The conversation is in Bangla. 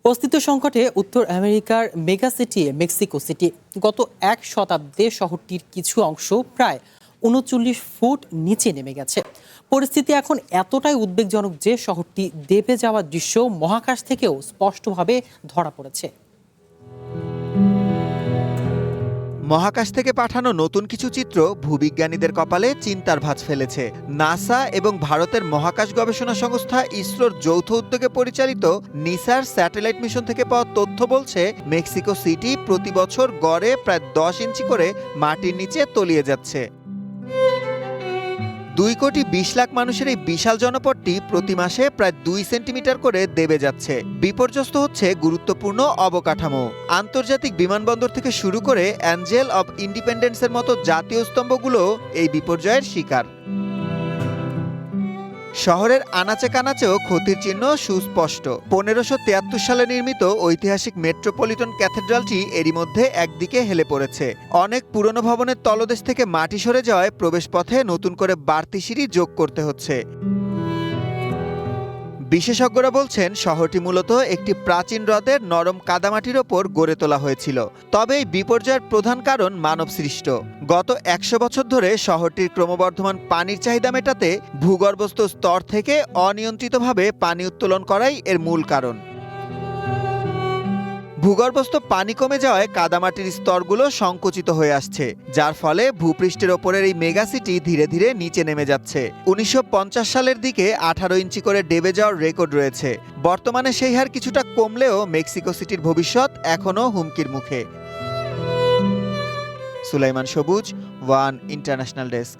অস্তিত্ব সংকটে উত্তর আমেরিকার মেগা সিটি মেক্সিকো সিটি। গত এক শতাব্দে শহরটির কিছু অংশ প্রায় ৩৯ ফুট নিচে নেমে গেছে। পরিস্থিতি এখন এতটাই উদ্বেগজনক যে শহরটি দেবে যাওয়ার দৃশ্য মহাকাশ থেকেও স্পষ্টভাবে ধরা পড়েছে। মহাকাশ থেকে পাঠানো নতুন কিছু চিত্র ভূবিজ্ঞানীদের কপালে চিন্তার ভাঁজ ফেলেছে। নাসা এবং ভারতের মহাকাশ গবেষণা সংস্থা ইসরোর যৌথ উদ্যোগে পরিচালিত নিসার স্যাটেলাইট মিশন থেকে পাওয়া তথ্য বলছে, মেক্সিকো সিটি প্রতি বছর গড়ে প্রায় 10 ইঞ্চি করে মাটির নিচে তলিয়ে যাচ্ছে। 2,20,00,000 মানুষের এই বিশাল জনপদটি প্রতি মাসে প্রায় 2 সেন্টিমিটার করে দেবে যাচ্ছে। বিপর্যস্ত হচ্ছে গুরুত্বপূর্ণ অবকাঠামো। আন্তর্জাতিক বিমানবন্দর থেকে শুরু করে অ্যাঞ্জেল অব ইন্ডিপেন্ডেন্সের মতো জাতীয় স্তম্ভগুলো এই বিপর্যয়ের শিকার। শহরের আনাচে কানাচেও ক্ষতির চিহ্ন সুস্পষ্ট। 1573 সালে নির্মিত ঐতিহাসিক মেট্রোপলিটন ক্যাথেড্রালটি এরই মধ্যে একদিকে হেলে পড়েছে। অনেক পুরনো ভবনের তলদেশ থেকে মাটি সরে যাওয়ায় প্রবেশপথে নতুন করে বাড়তি সিঁড়ি যোগ করতে হচ্ছে। বিশেষজ্ঞরা বলছেন, শহরটি মূলত একটি প্রাচীন হ্রদের নরম কাদামাটির ওপর গড়ে তোলা হয়েছিল। তবে এই বিপর্যয়ের প্রধান কারণ মানবসৃষ্ট। গত 100 বছর ধরে শহরটির ক্রমবর্ধমান পানির চাহিদা মেটাতে ভূগর্ভস্থ স্তর থেকে অনিয়ন্ত্রিতভাবে পানি উত্তোলন করাই এর মূল কারণ। ভূগর্ভস্থ পানি কমে যাওয়ায় কাদামাটির স্তরগুলো সংকুচিত হয়ে আসছে, যার ফলে ভূপৃষ্ঠের ওপরের এই মেগাসিটি ধীরে ধীরে নিচে নেমে যাচ্ছে। 1950 সালের দিকে 18 ইঞ্চি করে ডেবে যাওয়ার রেকর্ড রয়েছে। বর্তমানে সেই হার কিছুটা কমলেও মেক্সিকো সিটির ভবিষ্যৎ এখনও হুমকির মুখে। সুলাইমান সবুজ, ওয়ান ইন্টারন্যাশনাল ডেস্ক।